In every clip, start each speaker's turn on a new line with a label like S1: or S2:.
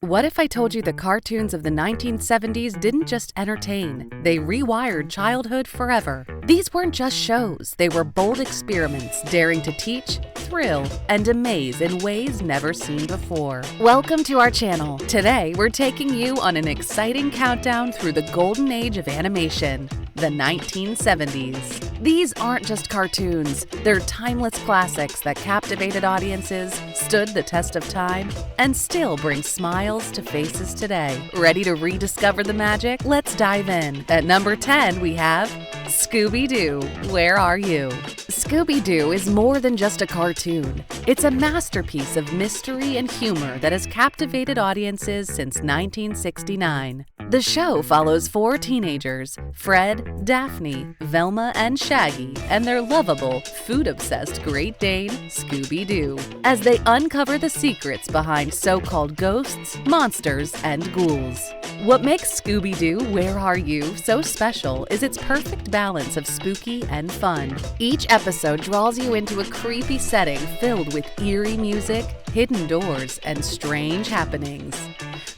S1: What if I told you the cartoons of the 1970s didn't just entertain, they rewired childhood forever? These weren't just shows, they were bold experiments daring to teach, thrill, and amaze in ways never seen before. Welcome to our channel. Today, we're taking you on an exciting countdown through the golden age of animation, the 1970s. These aren't just cartoons, they're timeless classics that captivated audiences, stood the test of time, and still bring smiles to faces today. Ready to rediscover the magic? Let's dive in. At number 10, we have Scooby-Doo, Where Are You? Scooby-Doo is more than just a cartoon. It's a masterpiece of mystery and humor that has captivated audiences since 1969. The show follows four teenagers, Fred, Daphne, Velma, and Shaggy, and their lovable, food-obsessed Great Dane, Scooby-Doo, as they uncover the secrets behind so-called ghosts, monsters, and ghouls. What makes Scooby-Doo Where Are You so special is its perfect balance of spooky and fun. Each episode draws you into a creepy setting filled with eerie music, hidden doors, and strange happenings.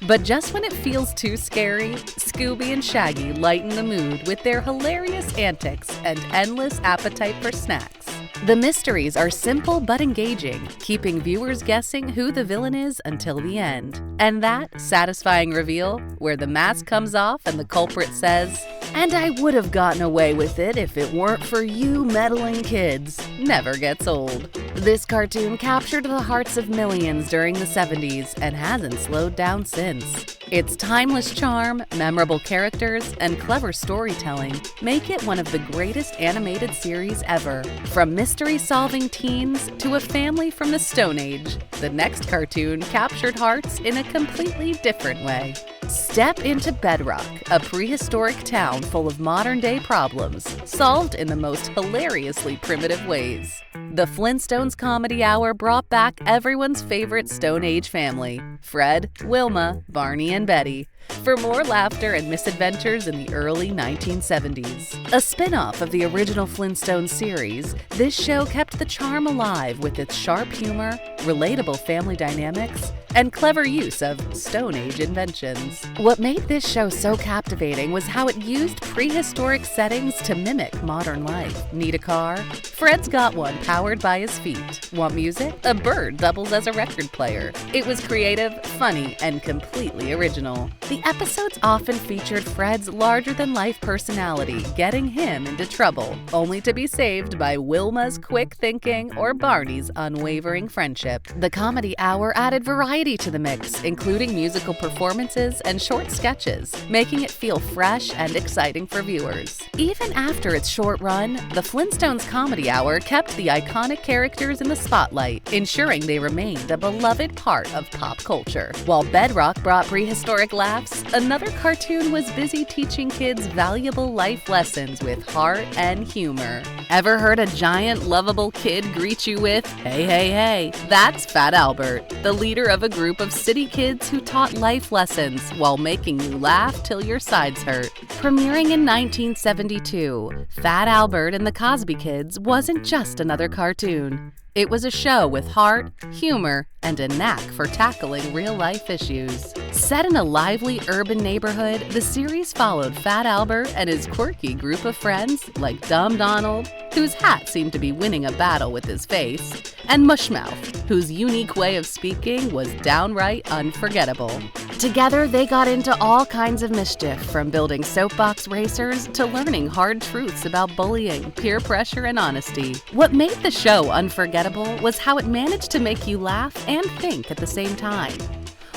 S1: But just when it feels too scary, Scooby and Shaggy lighten the mood with their hilarious antics and endless appetite for snacks. The mysteries are simple but engaging, keeping viewers guessing who the villain is until the end. And that satisfying reveal, where the mask comes off and the culprit says, "And I would have gotten away with it if it weren't for you meddling kids," never gets old. This cartoon captured the hearts of millions during the 70s and hasn't slowed down since. Its timeless charm, memorable characters, and clever storytelling make it one of the greatest animated series ever. From mystery-solving teens to a family from the Stone Age, the next cartoon captured hearts in a completely different way. Step into Bedrock, a prehistoric town full of modern-day problems, solved in the most hilariously primitive ways. The Flintstones Comedy Hour brought back everyone's favorite Stone Age family, Fred, Wilma, Barney, and Betty, for more laughter and misadventures in the early 1970s. A spin-off of the original Flintstones series, this show kept the charm alive with its sharp humor, relatable family dynamics, and clever use of Stone Age inventions. What made this show so captivating was how it used prehistoric settings to mimic modern life. Need a car? Fred's got one powered by his feet. Want music? A bird doubles as a record player. It was creative, funny, and completely original. The episodes often featured Fred's larger-than-life personality getting him into trouble, only to be saved by Wilma's quick thinking or Barney's unwavering friendship. The Comedy Hour added variety to the mix, including musical performances and short sketches, making it feel fresh and exciting for viewers. Even after its short run, the Flintstones Comedy Hour kept the iconic characters in the spotlight, ensuring they remained a beloved part of pop culture. While Bedrock brought prehistoric laughs, another cartoon was busy teaching kids valuable life lessons with heart and humor. Ever heard a giant, lovable kid greet you with, "Hey, hey, hey"? That's Fat Albert, the leader of a group of city kids who taught life lessons while making you laugh till your sides hurt. Premiering in 1972, Fat Albert and the Cosby Kids wasn't just another cartoon. It was a show with heart, humor, and a knack for tackling real-life issues. Set in a lively urban neighborhood, the series followed Fat Albert and his quirky group of friends like Dumb Donald, whose hat seemed to be winning a battle with his face, and Mushmouth, whose unique way of speaking was downright unforgettable. Together, they got into all kinds of mischief, from building soapbox racers to learning hard truths about bullying, peer pressure, and honesty. What made the show unforgettable was how it managed to make you laugh and think at the same time.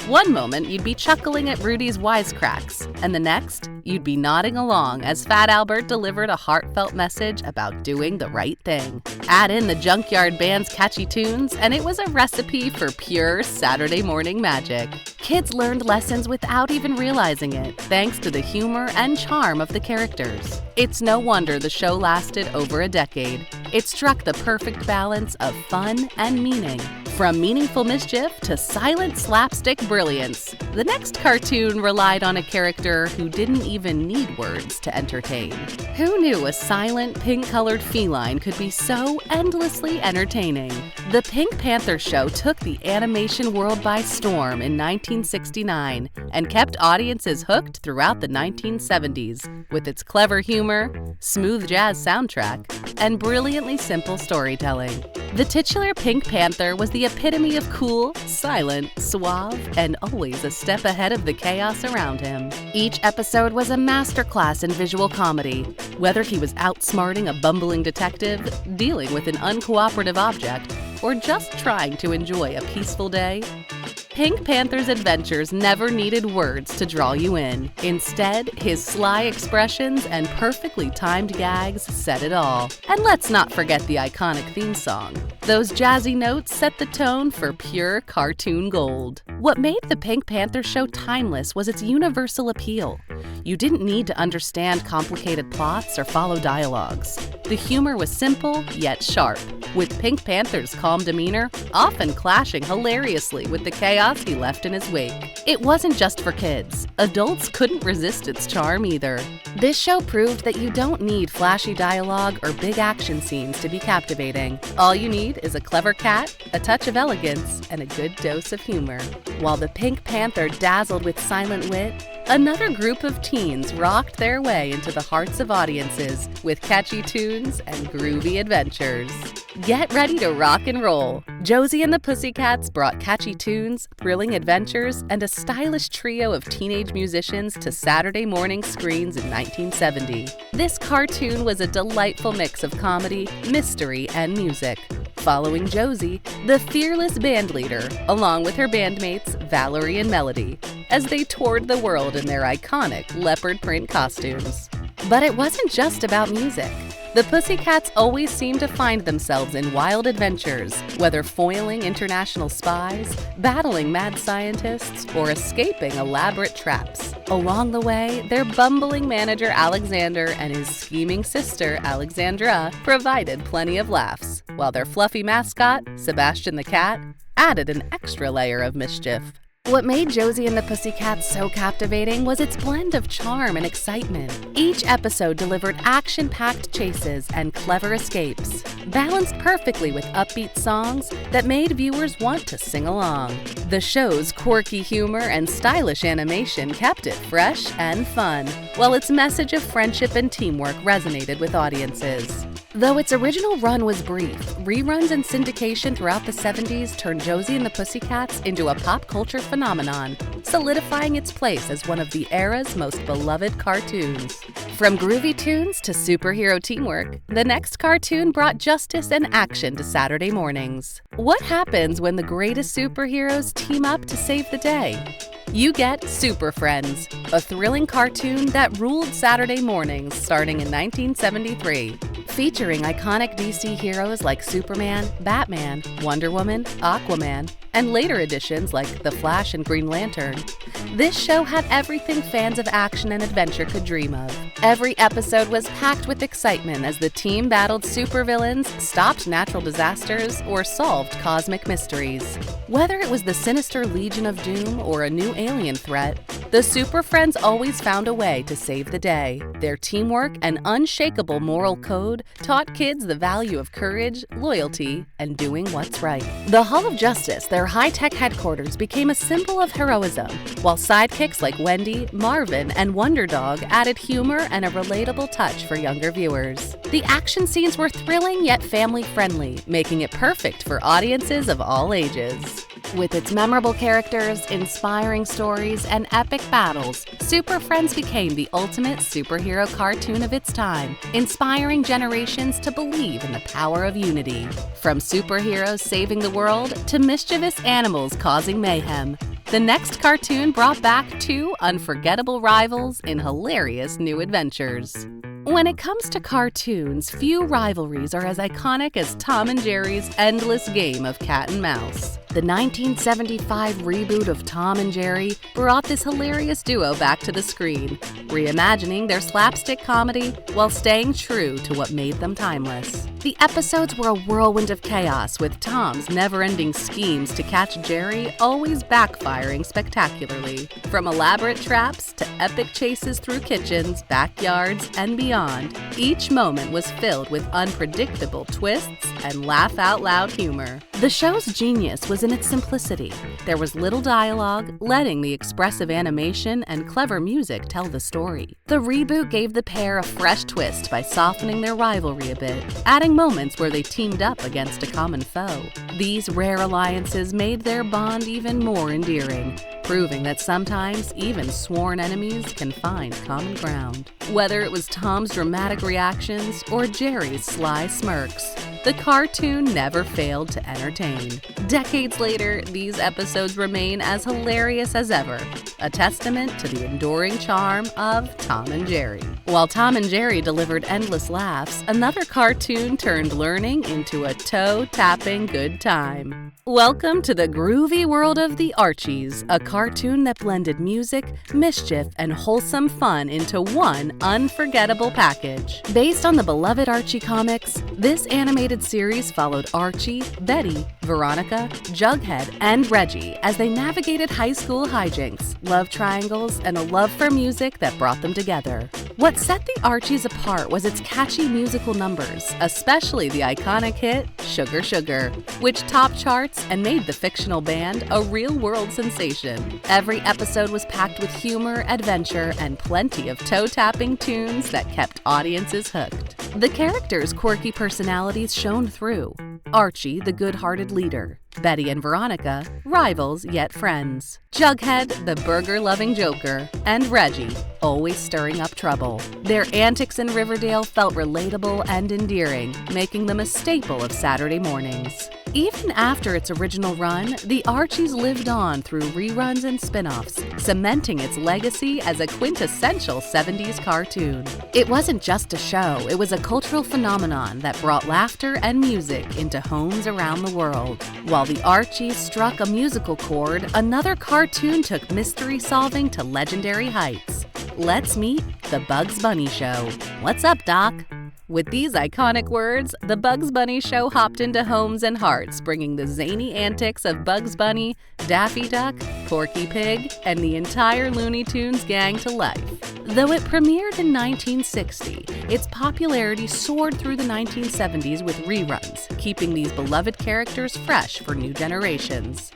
S1: One moment, you'd be chuckling at Rudy's wisecracks, and the next, you'd be nodding along as Fat Albert delivered a heartfelt message about doing the right thing. Add in the Junkyard Band's catchy tunes, and it was a recipe for pure Saturday morning magic. Kids learned lessons without even realizing it, thanks to the humor and charm of the characters. It's no wonder the show lasted over a decade. It struck the perfect balance of fun and meaning, From meaningful mischief to silent slapstick brilliance, the next cartoon relied on a character who didn't even need words to entertain. Who knew a silent, pink-colored feline could be so endlessly entertaining? The Pink Panther show took the animation world by storm in 1969 and kept audiences hooked throughout the 1970s with its clever humor, smooth jazz soundtrack, and brilliantly simple storytelling. The titular Pink Panther was the epitome of cool, silent, suave, and always a step ahead of the chaos around him. Each episode was a masterclass in visual comedy, whether he was outsmarting a bumbling detective, dealing with an uncooperative object, or just trying to enjoy a peaceful day. Pink Panther's adventures never needed words to draw you in. Instead, his sly expressions and perfectly timed gags said it all. And let's not forget the iconic theme song. Those jazzy notes set the tone for pure cartoon gold. What made the Pink Panther show timeless was its universal appeal. You didn't need to understand complicated plots or follow dialogues. The humor was simple yet sharp, with Pink Panther's calm demeanor often clashing hilariously with the chaos he left in his wake. It wasn't just for kids. Adults couldn't resist its charm either. This show proved that you don't need flashy dialogue or big action scenes to be captivating. All you need is a clever cat, a touch of elegance, and a good dose of humor. While the Pink Panther dazzled with silent wit, another group of teens rocked their way into the hearts of audiences with catchy tunes and groovy adventures. Get ready to rock and roll. Josie and the Pussycats brought catchy tunes, thrilling adventures, and a stylish trio of teenage musicians to Saturday morning screens in 1970. This cartoon was a delightful mix of comedy, mystery, and music, following Josie, the fearless bandleader, along with her bandmates Valerie and Melody, as they toured the world in their iconic leopard print costumes. But it wasn't just about music. The Pussycats always seemed to find themselves in wild adventures, whether foiling international spies, battling mad scientists, or escaping elaborate traps. Along the way, their bumbling manager Alexander and his scheming sister Alexandra provided plenty of laughs, while their fluffy mascot, Sebastian the cat, added an extra layer of mischief. What made Josie and the Pussycats so captivating was its blend of charm and excitement. Each episode delivered action-packed chases and clever escapes, balanced perfectly with upbeat songs that made viewers want to sing along. The show's quirky humor and stylish animation kept it fresh and fun, while its message of friendship and teamwork resonated with audiences. Though its original run was brief, reruns and syndication throughout the 70s turned Josie and the Pussycats into a pop culture phenomenon, solidifying its place as one of the era's most beloved cartoons. From groovy tunes to superhero teamwork, the next cartoon brought justice and action to Saturday mornings. What happens when the greatest superheroes team up to save the day? You get Super Friends, a thrilling cartoon that ruled Saturday mornings starting in 1973. Featuring iconic DC heroes like Superman, Batman, Wonder Woman, Aquaman, and later additions like The Flash and Green Lantern, this show had everything fans of action and adventure could dream of. Every episode was packed with excitement as the team battled supervillains, stopped natural disasters, or solved cosmic mysteries. Whether it was the sinister Legion of Doom or a new alien threat, the Super Friends always found a way to save the day. Their teamwork and unshakable moral code taught kids the value of courage, loyalty, and doing what's right. The Hall of Justice, their high-tech headquarters, became a symbol of heroism, while sidekicks like Wendy, Marvin, and Wonder Dog added humor and a relatable touch for younger viewers. The action scenes were thrilling yet family-friendly, making it perfect for audiences of all ages. With its memorable characters, inspiring stories, and epic battles, Super Friends became the ultimate superhero cartoon of its time, inspiring generations to believe in the power of unity. From superheroes saving the world to mischievous animals causing mayhem, the next cartoon brought back two unforgettable rivals in hilarious new adventures. When it comes to cartoons, few rivalries are as iconic as Tom and Jerry's endless game of cat and mouse. The 1975 reboot of Tom and Jerry brought this hilarious duo back to the screen, reimagining their slapstick comedy while staying true to what made them timeless. The episodes were a whirlwind of chaos, with Tom's never-ending schemes to catch Jerry always backfiring spectacularly. From elaborate traps to epic chases through kitchens, backyards, and beyond, each moment was filled with unpredictable twists and laugh-out-loud humor. The show's genius was in its simplicity. There was little dialogue, letting the expressive animation and clever music tell the story. The reboot gave the pair a fresh twist by softening their rivalry a bit, adding moments where they teamed up against a common foe. These rare alliances made their bond even more endearing, proving that sometimes even sworn enemies can find common ground. Whether it was Tom's dramatic reactions or Jerry's sly smirks, the cartoon never failed to entertain. Decades later, these episodes remain as hilarious as ever, a testament to the enduring charm of Tom and Jerry. While Tom and Jerry delivered endless laughs, another cartoon turned learning into a toe-tapping good time. Welcome to the groovy world of the Archies, a cartoon that blended music, mischief, and wholesome fun into one unforgettable package. Based on the beloved Archie comics, this animated series followed Archie, Betty, Veronica, Jughead, and Reggie as they navigated high school hijinks, love triangles, and a love for music that brought them together. What set the Archies apart was its catchy musical numbers, especially the iconic hit Sugar Sugar, which topped charts and made the fictional band a real-world sensation. Every episode was packed with humor, adventure, and plenty of toe-tapping tunes that kept audiences hooked. The characters' quirky personalities shone through. Archie, the good-hearted leader. Betty and Veronica, rivals yet friends. Jughead, the burger-loving joker. And Reggie, always stirring up trouble. Their antics in Riverdale felt relatable and endearing, making them a staple of Saturday mornings. Even after its original run, the Archies lived on through reruns and spin-offs, cementing its legacy as a quintessential 70s cartoon. It wasn't just a show, it was a cultural phenomenon that brought laughter and music into homes around the world. While the Archies struck a musical chord, another cartoon took mystery solving to legendary heights. Let's meet The Bugs Bunny Show. What's up, Doc? With these iconic words, The Bugs Bunny Show hopped into homes and hearts, bringing the zany antics of Bugs Bunny, Daffy Duck, Porky Pig, and the entire Looney Tunes gang to life. Though it premiered in 1960, its popularity soared through the 1970s with reruns, keeping these beloved characters fresh for new generations.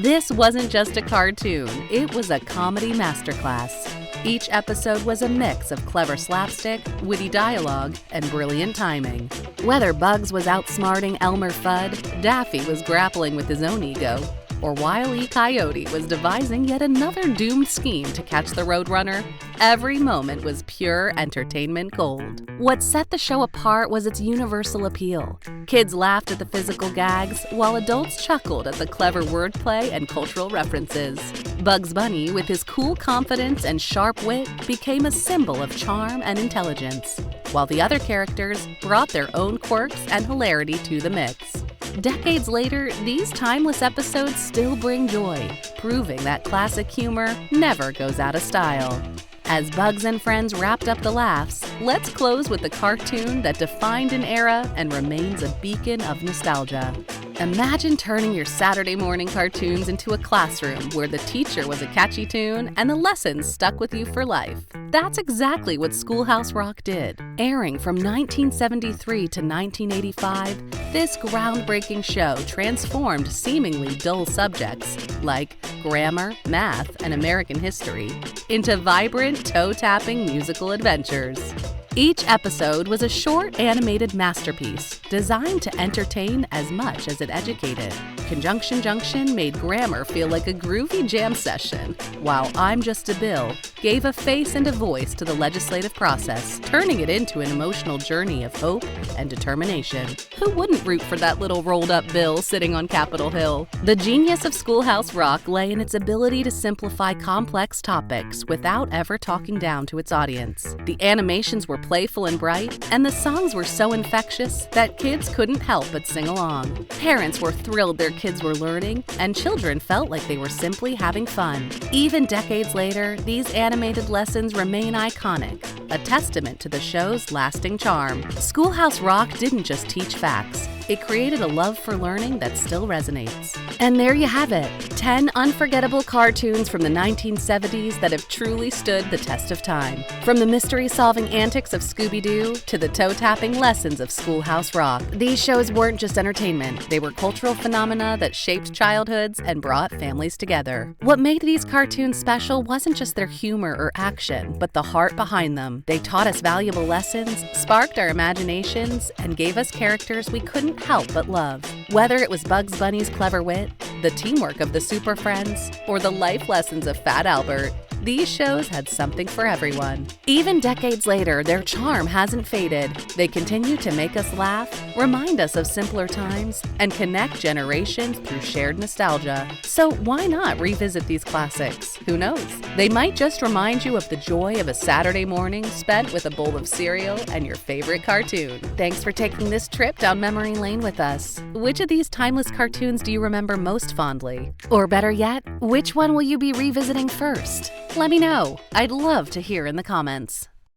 S1: This wasn't just a cartoon, it was a comedy masterclass. Each episode was a mix of clever slapstick, witty dialogue, and brilliant timing. Whether Bugs was outsmarting Elmer Fudd, Daffy was grappling with his own ego, or Wile E. Coyote was devising yet another doomed scheme to catch the Roadrunner, every moment was pure entertainment gold. What set the show apart was its universal appeal. Kids laughed at the physical gags, while adults chuckled at the clever wordplay and cultural references. Bugs Bunny, with his cool confidence and sharp wit, became a symbol of charm and intelligence, while the other characters brought their own quirks and hilarity to the mix. Decades later, these timeless episodes still bring joy, proving that classic humor never goes out of style. As Bugs and friends wrapped up the laughs, let's close with the cartoon that defined an era and remains a beacon of nostalgia. Imagine turning your Saturday morning cartoons into a classroom where the teacher was a catchy tune and the lessons stuck with you for life. That's exactly what Schoolhouse Rock did. Airing from 1973 to 1985, this groundbreaking show transformed seemingly dull subjects like grammar, math, and American history into vibrant, toe-tapping musical adventures. Each episode was a short animated masterpiece designed to entertain as much as it educated. Conjunction Junction made grammar feel like a groovy jam session, while I'm Just a Bill gave a face and a voice to the legislative process, turning it into an emotional journey of hope and determination. Who wouldn't root for that little rolled-up bill sitting on Capitol Hill? The genius of Schoolhouse Rock lay in its ability to simplify complex topics without ever talking down to its audience. The animations were playful and bright, and the songs were so infectious that kids couldn't help but sing along. Parents were thrilled their kids were learning, and children felt like they were simply having fun. Even decades later, these animated lessons remain iconic, a testament to the show's lasting charm. Schoolhouse Rock didn't just teach facts. It created a love for learning that still resonates. And there you have it, 10 unforgettable cartoons from the 1970s that have truly stood the test of time. From the mystery-solving antics of Scooby-Doo to the toe-tapping lessons of Schoolhouse Rock, these shows weren't just entertainment. They were cultural phenomena that shaped childhoods and brought families together. What made these cartoons special wasn't just their humor or action, but the heart behind them. They taught us valuable lessons, sparked our imaginations, and gave us characters we couldn't help but love. Whether it was Bugs Bunny's clever wit, the teamwork of the Super Friends, or the life lessons of Fat Albert, these shows had something for everyone. Even decades later, their charm hasn't faded. They continue to make us laugh, remind us of simpler times, and connect generations through shared nostalgia. So why not revisit these classics? Who knows? They might just remind you of the joy of a Saturday morning spent with a bowl of cereal and your favorite cartoon. Thanks for taking this trip down memory lane with us. Which of these timeless cartoons do you remember most fondly? Or better yet, which one will you be revisiting first? Let me know. I'd love to hear in the comments.